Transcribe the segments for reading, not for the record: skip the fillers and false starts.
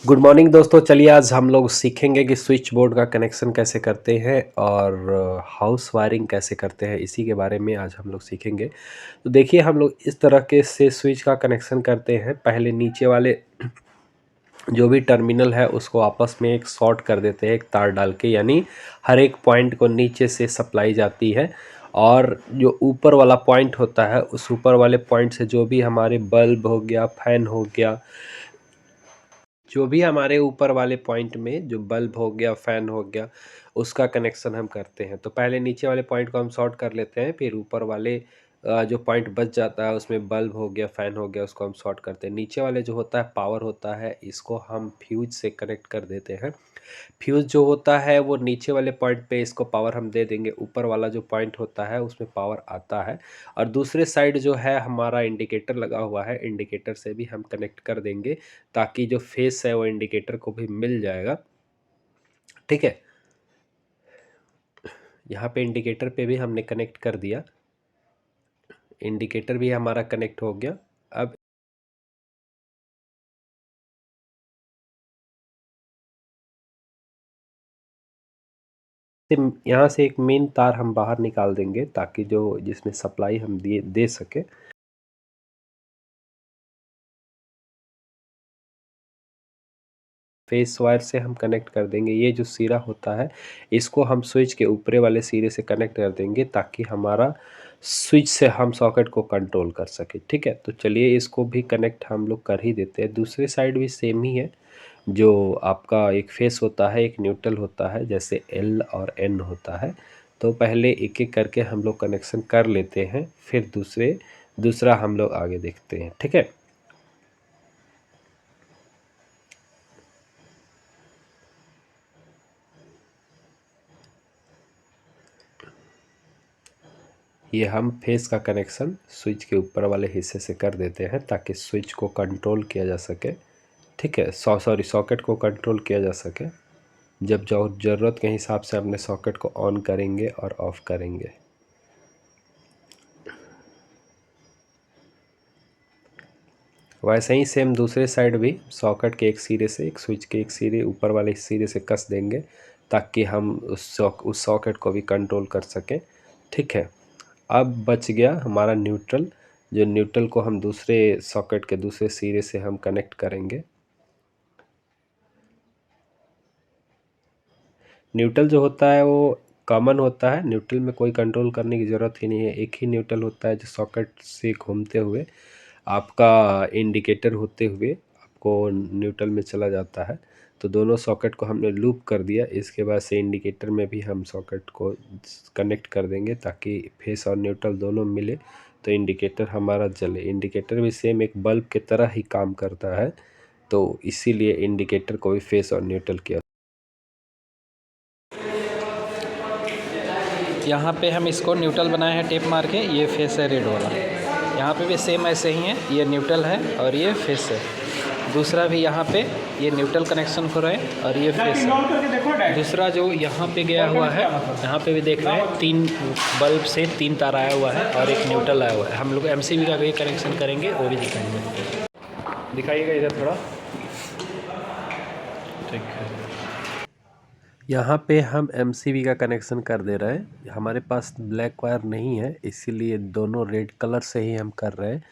Good morning दोस्तों। चलिए आज हम लोग सीखेंगे कि स्विच बोर्ड का कनेक्शन कैसे करते हैं और हाउस वायरिंग कैसे करते हैं, इसी के बारे में आज हम लोग सीखेंगे। तो देखिए, हम लोग इस तरह के से स्विच का कनेक्शन करते हैं। पहले नीचे वाले जो भी टर्मिनल है उसको आपस में एक शॉर्ट कर देते हैं एक तार डाल के, यानी हर एक पॉइंट को नीचे से सप्लाई जाती है और जो ऊपर वाला पॉइंट होता है उस ऊपर वाले पॉइंट से जो भी हमारे बल्ब हो गया, फैन हो गया, जो भी हमारे ऊपर वाले पॉइंट में जो बल्ब हो गया, फैन हो गया, उसका कनेक्शन हम करते हैं। तो पहले नीचे वाले पॉइंट को हम शॉर्ट कर लेते हैं, फिर ऊपर वाले जो पॉइंट बच जाता है उसमें बल्ब हो गया, फैन हो गया, उसको हम शॉर्ट करते हैं। नीचे वाले जो होता है पावर होता है, इसको हम फ्यूज से कनेक्ट कर देते हैं। फ्यूज जो होता है वो नीचे वाले पॉइंट पे इसको पावर हम दे देंगे, ऊपर वाला जो पॉइंट होता है उसमें पावर आता है। और दूसरे साइड जो है हमारा इंडिकेटर लगा हुआ है, इंडिकेटर से भी हम कनेक्ट कर देंगे ताकि जो फेस है वो इंडिकेटर को भी मिल जाएगा। ठीक है, यहाँ पे इंडिकेटर पे भी हमने कनेक्ट कर दिया, इंडिकेटर भी हमारा कनेक्ट हो गया। अब यहाँ से एक मेन तार हम बाहर निकाल देंगे ताकि जो जिसमें सप्लाई हम दे सके। फेस वायर से हम कनेक्ट कर देंगे। ये जो सिरा होता है इसको हम स्विच के ऊपरे वाले सिरे से कनेक्ट कर देंगे ताकि हमारा स्विच से हम सॉकेट को कंट्रोल कर सके। ठीक है, तो चलिए इसको भी कनेक्ट हम लोग कर ही देते हैं। दूसरी साइड भी सेम ही है, जो आपका एक फेस होता है, एक न्यूट्रल होता है, जैसे एल और एन होता है। तो पहले एक एक करके हम लोग कनेक्शन कर लेते हैं, फिर दूसरा हम लोग आगे देखते हैं। ठीक है, ये हम फेस का कनेक्शन स्विच के ऊपर वाले हिस्से से कर देते हैं ताकि स्विच को कंट्रोल किया जा सके। ठीक है, सॉकेट को कंट्रोल किया जा सके। जब जो ज़रूरत के हिसाब से अपने सॉकेट को ऑन करेंगे और ऑफ करेंगे। वैसे ही सेम दूसरे साइड भी सॉकेट के एक सिरे से, एक स्विच के एक सिरे ऊपर वाले सिरे से कस देंगे ताकि हम उस सॉकेट को भी कंट्रोल कर सकें। ठीक है, अब बच गया हमारा न्यूट्रल। जो न्यूट्रल को हम दूसरे सॉकेट के दूसरे सिरे से हम कनेक्ट करेंगे। न्यूट्रल जो होता है वो कॉमन होता है, न्यूट्रल में कोई कंट्रोल करने की ज़रूरत ही नहीं है। एक ही न्यूट्रल होता है जो सॉकेट से घूमते हुए आपका इंडिकेटर होते हुए आपको न्यूट्रल में चला जाता है। तो दोनों सॉकेट को हमने लूप कर दिया, इसके बाद से इंडिकेटर में भी हम सॉकेट को कनेक्ट कर देंगे ताकि फेस और न्यूट्रल दोनों मिले तो इंडिकेटर हमारा जले। इंडिकेटर भी सेम एक बल्ब की तरह ही काम करता है, तो इसीलिए इंडिकेटर को भी फेस और न्यूट्रल किया। यहाँ पे हम इसको न्यूट्रल बनाए हैं टेप मार के, ये फेस है रेड वाला। यहाँ पे भी सेम ऐसे ही है, ये न्यूट्रल है और ये फेस है। दूसरा भी यहाँ पे ये न्यूट्रल कनेक्शन हो रहा है और ये फेस है। दूसरा जो यहाँ पे गया हुआ है, यहाँ पे भी देख रहे हैं 3 बल्ब से 3 तार आया हुआ है और एक न्यूट्रल आया हुआ है। हम लोग एमसीबी का भी कनेक्शन करेंगे, वो भी दिखाएंगे। दिखाइएगा इधर थोड़ा। ठीक है, यहाँ पे हम एमसीबी का कनेक्शन कर दे रहे हैं। हमारे पास ब्लैक वायर नहीं है, इसीलिए दोनों रेड कलर से ही हम कर रहे हैं।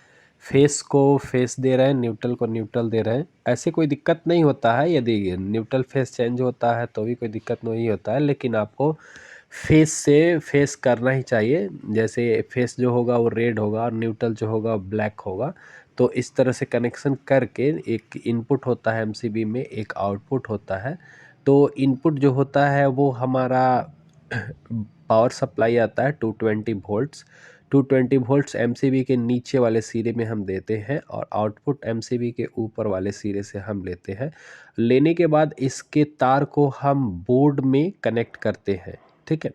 फेस को फेस दे रहे हैं, न्यूट्रल को न्यूट्रल दे रहे हैं। ऐसे कोई दिक्कत नहीं होता है, यदि न्यूट्रल फेस चेंज होता है तो भी कोई दिक्कत नहीं होता है, लेकिन आपको फेस से फेस करना ही चाहिए। जैसे फेस जो होगा वो रेड होगा और न्यूट्रल जो होगा वो ब्लैक होगा। तो इस तरह से कनेक्शन करके, एक इनपुट होता है एमसीबी में, एक आउटपुट होता है। तो इनपुट जो होता है वो हमारा पावर सप्लाई आता है 220 वोल्ट्स। 220 वोल्ट्स एमसीबी के नीचे वाले सिरे में हम देते हैं और आउटपुट एमसीबी के ऊपर वाले सिरे से हम लेते हैं। लेने के बाद इसके तार को हम बोर्ड में कनेक्ट करते हैं। ठीक है,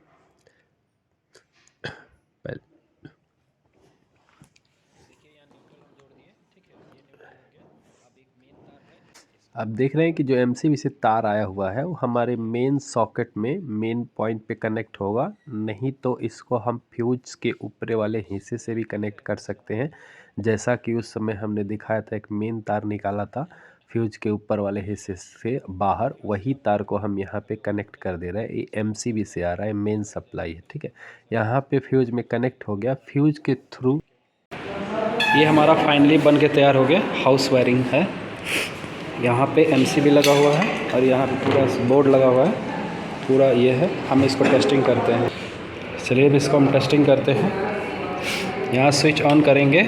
पहले आप देख रहे हैं कि जो एमसीबी से तार आया हुआ है वो हमारे मेन सॉकेट में मेन पॉइंट पे कनेक्ट होगा। नहीं तो इसको हम फ्यूज के ऊपरे वाले हिस्से से भी कनेक्ट कर सकते हैं, जैसा कि उस समय हमने दिखाया था, एक मेन तार निकाला था फ्यूज के ऊपर वाले हिस्से से बाहर, वही तार को हम यहाँ पे कनेक्ट कर दे रहे हैं। ये एमसीबी से आ रहा है, मेन सप्लाई है, ठीक है। यहाँ पे फ्यूज में कनेक्ट हो गया, फ्यूज के थ्रू ये हमारा फाइनली बन के तैयार हो गया। हाउस वायरिंग है, यहाँ पे एमसीबी लगा हुआ है और यहाँ पे पूरा बोर्ड लगा हुआ है पूरा। ये है, हम इसको टेस्टिंग करते हैं। चलिए अब इसको हम टेस्टिंग करते हैं। यहाँ स्विच ऑन करेंगे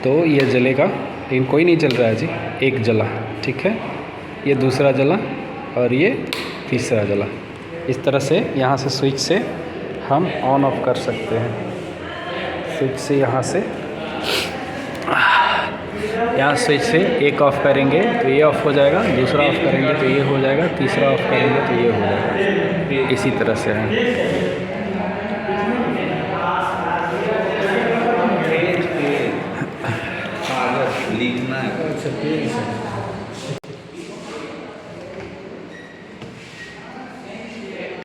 तो ये जलेगा, लेकिन कोई नहीं जल रहा है जी, एक जला, ठीक है। ये दूसरा जला और ये तीसरा जला। इस तरह से यहाँ से स्विच से हम ऑन ऑफ कर सकते हैं। स्विच से यहाँ स्विच से एक ऑफ़ करेंगे तो ये ऑफ़ हो जाएगा, दूसरा ऑफ़ करेंगे तो ये हो जाएगा, तीसरा ऑफ़ करेंगे तो ये हो जाएगा। इसी तरह से है।